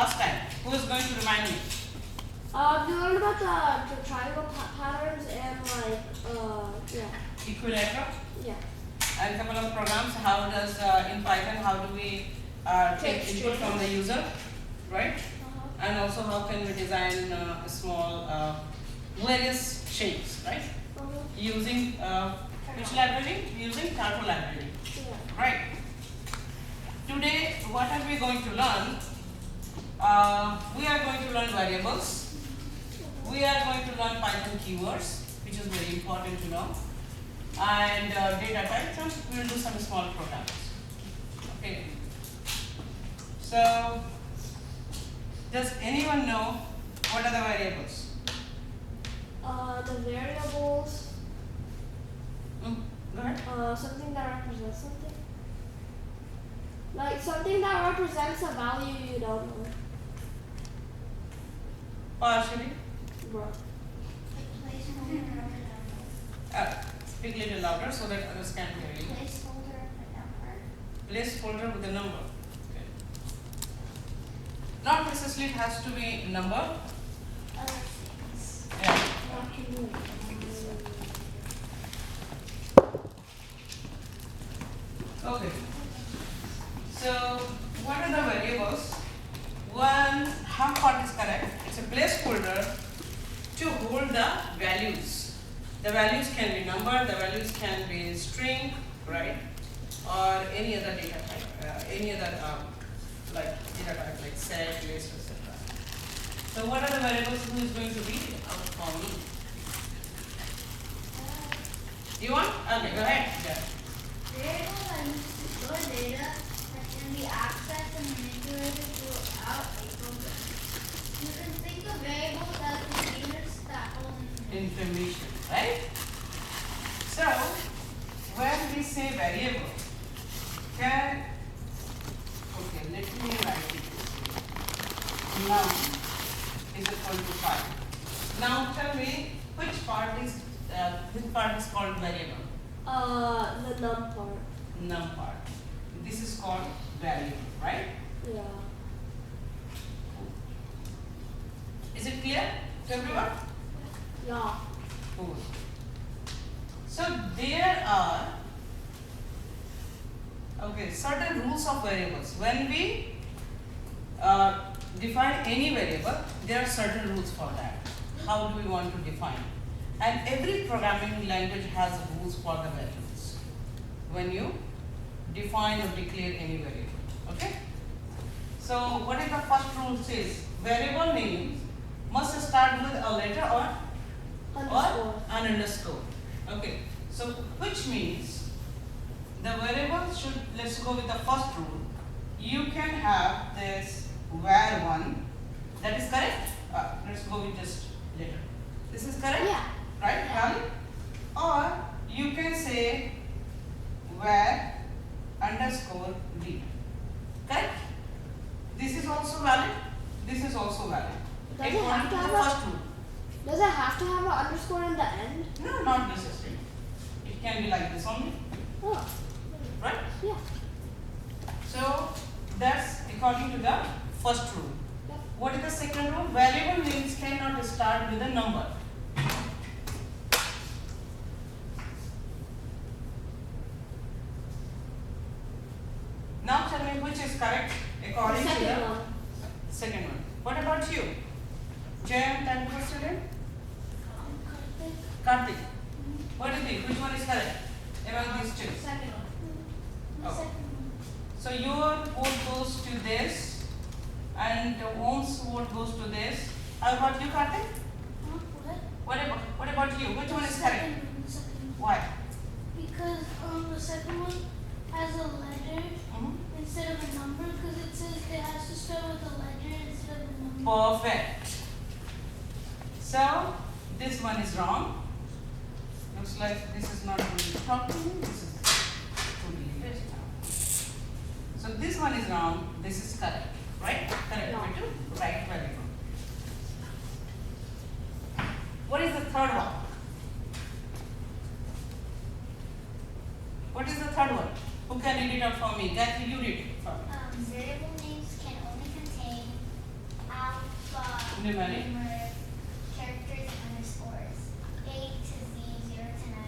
last time? Who is going to remind me? We learned about the triangle patterns and yeah. Equilateral. Yeah. And a couple of programs. How does in Python? How do we take input from the user, right? And also how can we design a small various shapes, right? Using which library? Using Tarpo library, Yeah. right? Today, what are we going to learn? We are going to learn variables. We are going to learn Python keywords, which is very important to know, and data types, and we will do some small programs. Okay. So, does anyone know what are the variables? The variables. Go ahead. Something that represents something. Like something that represents a value you don't know. Partially. Bro. Speak a little louder so that others can hear you. Placeholder of a number. Placeholder with a number. Okay. Not necessarily it has to be a number. Other things. Yeah. Okay. So what are the variables? One half part is correct. It's a placeholder to hold the values. The values can be number, the values can be string, right? Or any other data type, any other like data type like set, list, etc. So what are the variables? Who is going to read it out for me? You want? Okay, go ahead. Yeah. Variables are used to store data that can be accessed and manipulated throughout a program. You can think of variables as containers that hold Information, right? So when we say variable, okay, let me write it. Noun is equal to 5. Now tell me which part is called variable? The num part. Num part. This is called variable, right? Yeah. Is it clear to everyone? Yeah. Cool. So there are certain rules of variables. When we define any variable, there are certain rules for that. How do we want to define? And every programming language has rules for the variables when you define or declare any variable. Okay? So what is the first rule says? Variable names must start with a letter or an underscore. Okay. So which means the variable should, let's go with the first rule. You can have this var1, that is correct? Let's go with just letter. This is correct? Yeah. Right? Valid? Or you can say var underscore d. Correct? This is also valid. This is also valid. Does it have to have the first rule. Does it have to have an underscore in the end? No, not necessarily. It can be like this only. Oh. Right? Yeah. So that's according to the first rule. Yep. What is the second rule? Variable names cannot start with a number. Now tell me which is correct according The to second the one. second one. What about you? Jayam, technical student? Karthik. What do you think? Which one is correct among these two? second one. The Oh. second one. So your vote goes to this and Om's vote goes to this. How about you, Karthik? What? What about you? Which one is correct? The second one. Why? Because the second one has a letter instead of a number, because it says it has to start with a letter instead of a number. Perfect. So this one is wrong. Looks like this is not going to talk to me. This is totally this now. So this one is wrong. This is correct. Right? Correct. No. Way to write. Very good. What is the third one? What is the third one? Who can read it out for me? Gayatri, you read it for me. Variable names can only contain alphanumeric characters and underscores. A to Z, 0 to 9,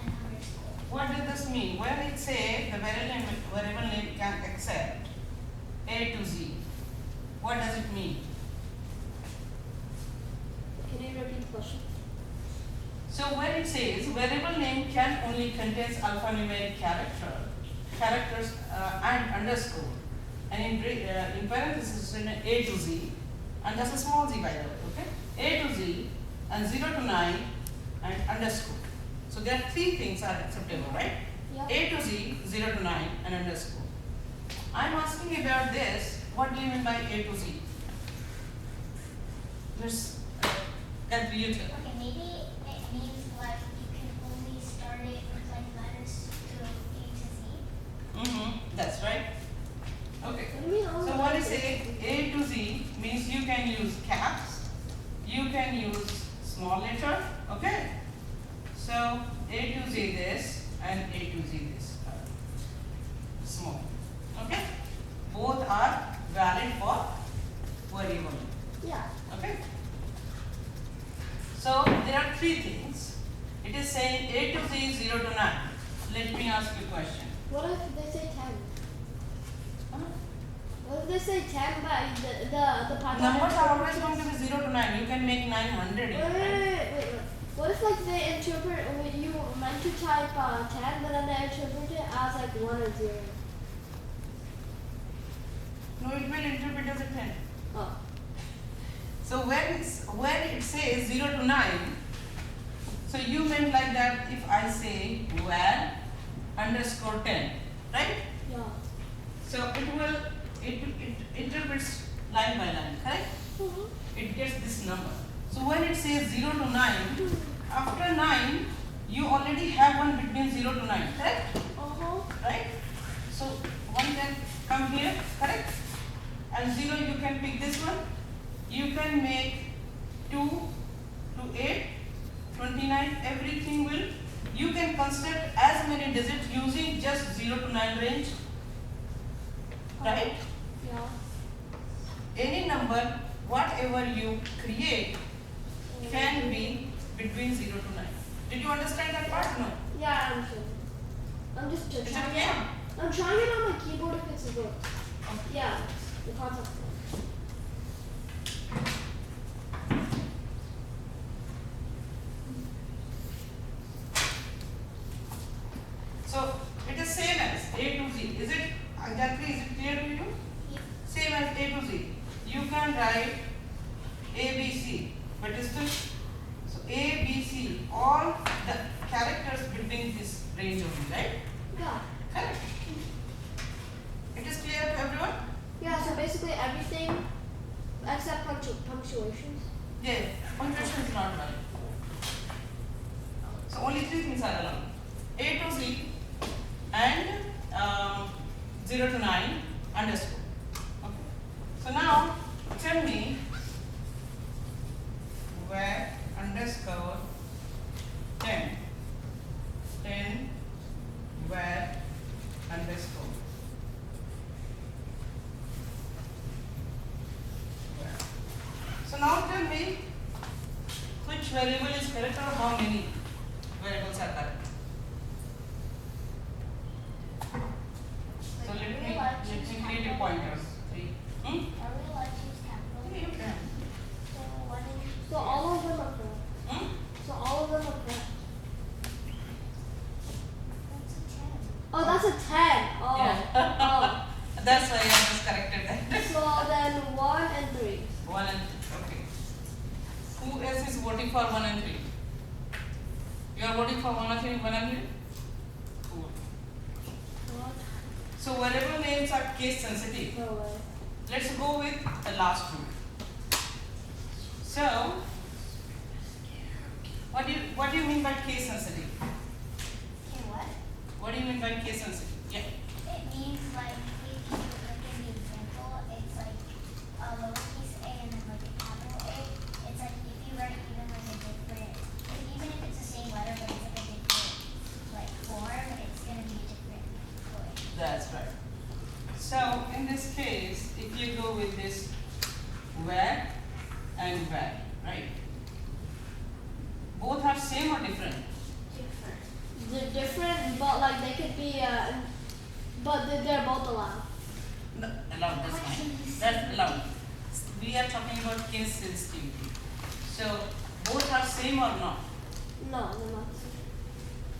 and an underscore. What does this mean? When it says the variable name can accept A to Z, what does it mean? Can you repeat the question? So when it says variable name can only contains alphanumeric characters and underscore, and in parentheses in A to Z, and that's a small z by the way, okay? A to Z and 0 to 9 and underscore. So there are three things are acceptable, right? Yeah. A to Z, 0 to 9 and underscore. I'm asking about this. What do you mean by A to Z? Let's get creative. Okay, maybe it means like you can only start it with like letters to A to Z. That's right. Okay. What do you mean all So the what letters? is A to Z means you can use caps, you can use small letter, okay? So A to Z this and A to Z this, small, okay? Both are valid for variable, Yeah. okay? So there are three things. It is saying A to Z 0 to 9. Let me ask you a question. What if they say 10? Huh? What if they say 10 but the pattern? Numbers are always going to be 0 to 9. You can make 900 Wait, even, wait, right? wait, wait, wait. What if like they interpret when you meant to type 10 but then they interpret it as like 1 or 0? No, it will interpret as a 10. Oh. So when it says 0 to 9, so you meant like that if I say var underscore 10, right? Yeah. So it interprets line by line, correct? It gets this number. So when it says 0 to 9, after 9, you already have one between 0 to 9, correct? Uh-huh. Right? So one can come here, correct? And 0 you can pick this one. You can make 2 to 8, 29, everything will, you can construct as many digits using just 0 to 9 range, right? Yeah. Any number, whatever you create, can be between 0 to 9. Did you understand that part? No. Yeah, I'm sure. I'm just Is it trying clear? I'm trying it on my keyboard if it's works. Okay. Yeah, the concept. So it is same as A to Z. Is it exactly? Is it clear to you? Yeah. Same as A to Z. You can write A B C, but is this so A B C all the characters between this range only, right? Yeah. Correct. It is clear to everyone? Yeah, so basically everything except punctuations. Yeah. Punctuation is not valid. So only three things are allowed: A to Z and 0 to 9 underscore. Okay. So now tell me where underscore 10 where underscore where. So now tell me which variable is correct or how many variables are correct. So let me create a pointer. 3. Are we allowed to use capital? You can. So what is So all of them are correct. So all of them are correct. that's a 10? Oh, that's a 10. Oh. Yeah. That's why I just corrected that. Oh. So then 1 and 3. 1 and 3. Okay. Who else is voting for 1 and 3? You are voting for 1 and 3? Cool. What? So variable names are case sensitive. No way. Let's go with the last rule. So what do you mean by case sensitive? Okay, what? What do you mean by case sensitive? Yeah. It means like if you look in the example, it's like a lowercase a and then like a capital A. It's like if you write even like a different, even if it's the same letter but it's like a different like form, it's gonna be a different way. That's right. So in this case, if you go with this where and where, right? Both are same or different? They're different, but like they could be, but they're both allowed. No, allowed, that's fine. That's allowed. We are talking about case sensitivity. So both are same or not? No, they're not.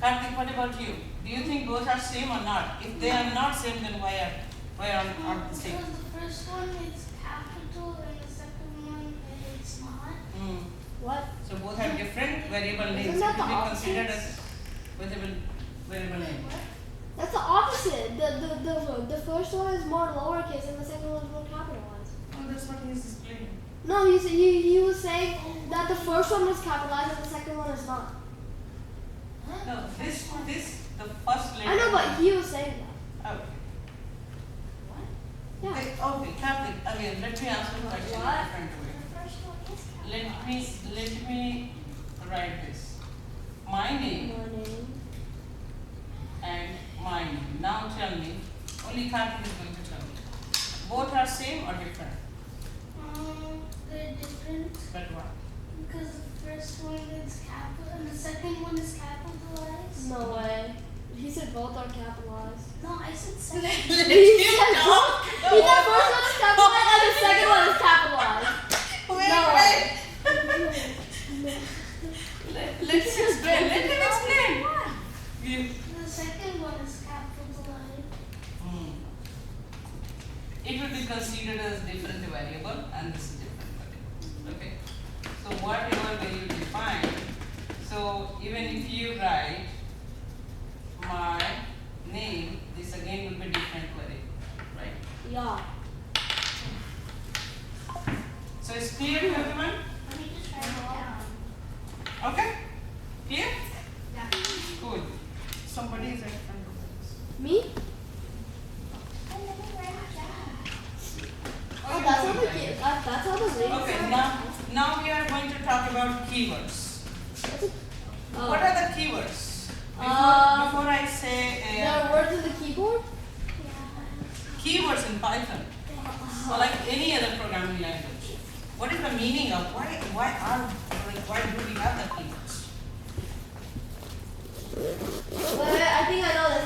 Karthik, what about you? Do you think both are same or not? If they are not same, then why aren't the same? Because the first one is capital and the second one is not. Hmm. What? So both have different variable names. Isn't that It will the be considered opposite? as variable name. That's the opposite. The first one is more lowercase and the second one is more capitalized. Oh, that's what he is explaining. No, he was saying that the first one was capitalized and the second one is not. No, the first letter. I know, but he was saying that. Okay. Yeah. Okay, Karthik, again, let me answer the question in a What? different way. The first one is capitalized. Let me write this. My name My name. and my name. Now tell me, only Karthik is going to tell me. Both are same or different? They're different But what? because the first one is capital and the second one is capitalized. No way. He said both are capitalized. No, I said second. He said both. He said first one is capitalized and the second one is capitalized. Wait, No wait. way. Let's explain. Let him explain. You. The second one is capitalized. Hmm. It will be considered as different variable and this is different variable. Okay. So whatever way you define, so even if you write my name, this again will be different variable, right? Yeah. So it's clear to everyone? Let me just write it down. Okay? Clear? Yeah. Cool. Somebody is at front of us. Me? And let me write it down. Oh, that's how the that's how the ladies Okay, now we are going to talk about keywords. Oh. What are the keywords? Before I say There are words in the keyboard? keywords in Python, or like any other programming language. What is the meaning of why do we have the keywords? But I think I know this